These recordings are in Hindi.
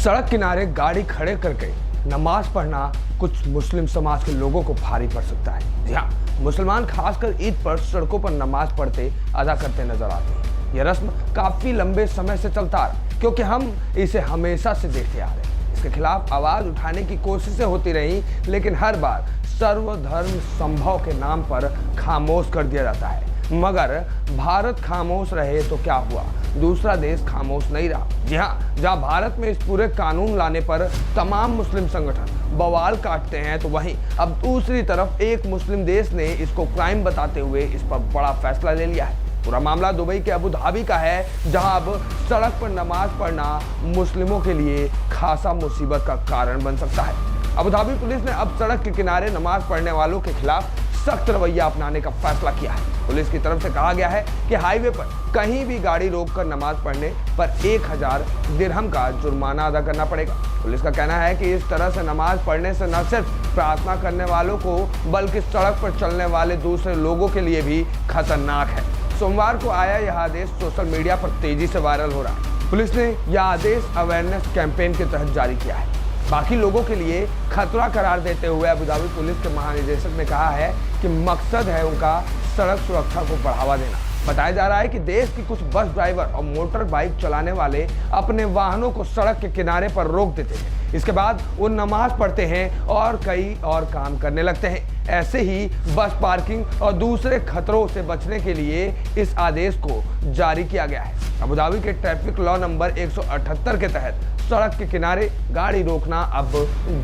सड़क किनारे गाड़ी खड़े करके नमाज पढ़ना कुछ मुस्लिम समाज के लोगों को भारी पड़ सकता है। जी हाँ, मुसलमान खासकर ईद पर सड़कों पर नमाज पढ़ते अदा करते नजर आते हैं। यह रस्म काफी लंबे समय से चलता आ रहा है, क्योंकि हम इसे हमेशा से देखते आ रहे हैं। इसके खिलाफ आवाज उठाने की कोशिशें होती रही, लेकिन हर बार सर्वधर्म संभव के नाम पर खामोश कर दिया जाता है। मगर भारत खामोश रहे तो क्या हुआ, दूसरा देश खामोश नहीं रहा। जी हाँ, जहाँ भारत में इस पूरे कानून लाने पर तमाम मुस्लिम संगठन बवाल काटते हैं, तो वहीं अब दूसरी तरफ एक मुस्लिम देश ने इसको क्राइम बताते हुए इस पर बड़ा फैसला ले लिया है। पूरा मामला दुबई के अबू धाबी का है, जहां अब सड़क पर नमाज पढ़ना मुस्लिमों के लिए खासा मुसीबत का कारण बन सकता है। अबू धाबी पुलिस ने अब सड़क के किनारे नमाज पढ़ने वालों के खिलाफ सख्त रवैया अपनाने का फैसला किया है। पुलिस की तरफ से कहा गया है कि हाईवे पर कहीं भी गाड़ी रोककर नमाज पढ़ने पर 1000 दिरहम का जुर्माना अदा करना पड़ेगा। पुलिस का कहना है कि इस तरह से नमाज पढ़ने से न सिर्फ प्रार्थना करने वालों को, बल्कि सड़क पर चलने वाले दूसरे लोगों के लिए भी खतरनाक है। सोमवार को आया यह आदेश सोशल मीडिया पर तेजी से वायरल हो रहा है। पुलिस ने यह आदेश अवेयरनेस कैंपेन के तहत जारी किया है। बाकी लोगों के लिए खतरा करार देते हुए अबू धाबी पुलिस के महानिदेशक ने कहा है कि मकसद है उनका सड़क सुरक्षा को बढ़ावा देना। बताया जा रहा है कि देश की कुछ बस ड्राइवर और मोटर बाइक चलाने वाले अपने वाहनों को सड़क के किनारे पर रोक देते हैं। इसके बाद वो नमाज पढ़ते हैं और कई और काम करने लगते हैं। ऐसे ही बस पार्किंग और दूसरे खतरों से बचने के लिए इस आदेश को जारी किया गया है। अबू धाबी के ट्रैफिक लॉ नंबर 178 के तहत सड़क के किनारे गाड़ी रोकना अब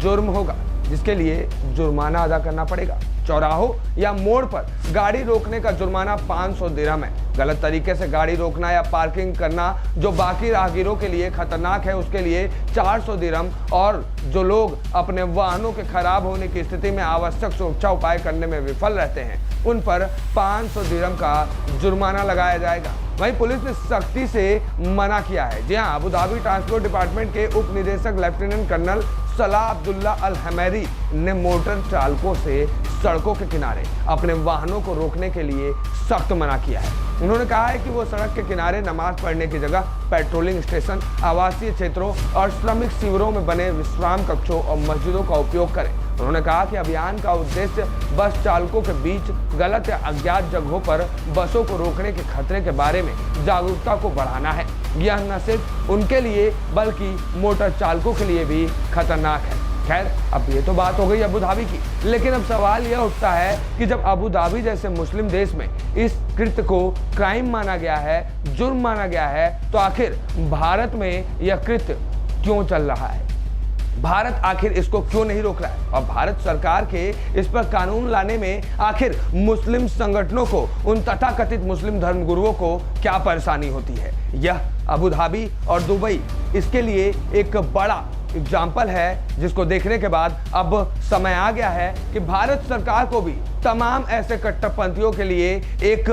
जुर्म होगा, जिसके लिए जुर्माना अदा करना पड़ेगा। चौराहों या मोड़ पर गाड़ी रोकने का जुर्माना 500 दिरहम है। गलत तरीके से गाड़ी रोकना या पार्किंग करना जो बाकी राहगीरों के लिए खतरनाक है, उसके लिए 400 दिरहम, और जो लोग अपने वाहनों के खराब होने की स्थिति में आवश्यक सुरक्षा उपाय करने में विफल रहते हैं, उन पर 500 दिरहम का जुर्माना लगाया जाएगा। वहीं पुलिस ने सख्ती से मना किया है। जी हाँ, अबू धाबी ट्रांसपोर्ट डिपार्टमेंट के उप निदेशक लेफ्टिनेंट कर्नल सलाह अब्दुल्ला अल हमेरी ने मोटर चालकों से सड़कों के किनारे अपने वाहनों को रोकने के लिए सख्त मना किया है। उन्होंने कहा है कि वो सड़क के किनारे नमाज पढ़ने की जगह पेट्रोलिंग स्टेशन, आवासीय क्षेत्रों और श्रमिक शिविरों में बने विश्राम कक्षों और मस्जिदों का उपयोग करें। उन्होंने कहा कि अभियान का उद्देश्य बस चालकों के बीच गलत या अज्ञात जगहों पर बसों को रोकने के खतरे के बारे में जागरूकता को बढ़ाना है। यह न सिर्फ उनके लिए बल्कि मोटर चालकों के लिए भी खतरनाक है। खैर, अब ये तो बात हो गई अबू धाबी की, लेकिन अब सवाल यह उठता है कि जब अबू धाबी जैसे मुस्लिम देश में इस कृत्य को क्राइम माना गया है, जुर्म माना गया है, तो आखिर भारत में यह कृत्य क्यों चल रहा है? भारत आखिर इसको क्यों नहीं रोक रहा है? और भारत सरकार के इस पर कानून लाने में आखिर मुस्लिम संगठनों को, उन तथाकथित मुस्लिम धर्मगुरुओं को क्या परेशानी होती है? यह अबू धाबी और दुबई इसके लिए एक बड़ा एग्जाम्पल है, जिसको देखने के बाद अब समय आ गया है कि भारत सरकार को भी तमाम ऐसे कट्टरपंथियों के लिए एक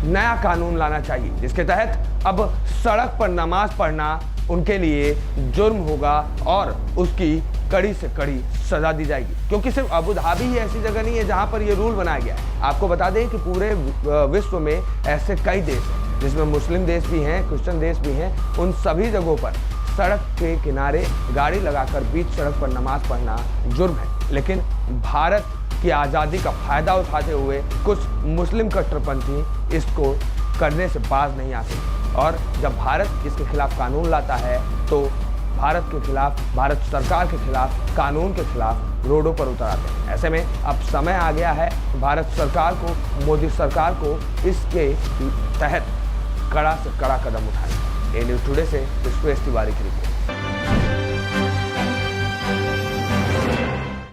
नया कानून लाना चाहिए, जिसके तहत अब सड़क पर नमाज पढ़ना उनके लिए जुर्म होगा और उसकी कड़ी से कड़ी सजा दी जाएगी। क्योंकि सिर्फ अबू धाबी ही ऐसी जगह नहीं है जहां पर यह रूल बनाया गया है। आपको बता दें कि पूरे विश्व में ऐसे कई देश हैं, जिसमें मुस्लिम देश भी हैं, क्रिश्चियन देश भी हैं। उन सभी जगहों पर सड़क के किनारे गाड़ी लगाकर बीच सड़क पर नमाज पढ़ना जुर्म है। लेकिन भारत की आज़ादी का फायदा उठाते हुए कुछ मुस्लिम कट्टरपंथी इसको करने से बाज नहीं आते, और जब भारत इसके खिलाफ कानून लाता है तो भारत के खिलाफ, भारत सरकार के खिलाफ, कानून के खिलाफ रोडों पर उतर आते हैं। ऐसे में अब समय आ गया है भारत सरकार को, मोदी सरकार को इसके तहत कड़ा से कड़ा कदम उठाने। ए न्यूज़ टुडे से विश्वेश तिवारी की रिपोर्ट।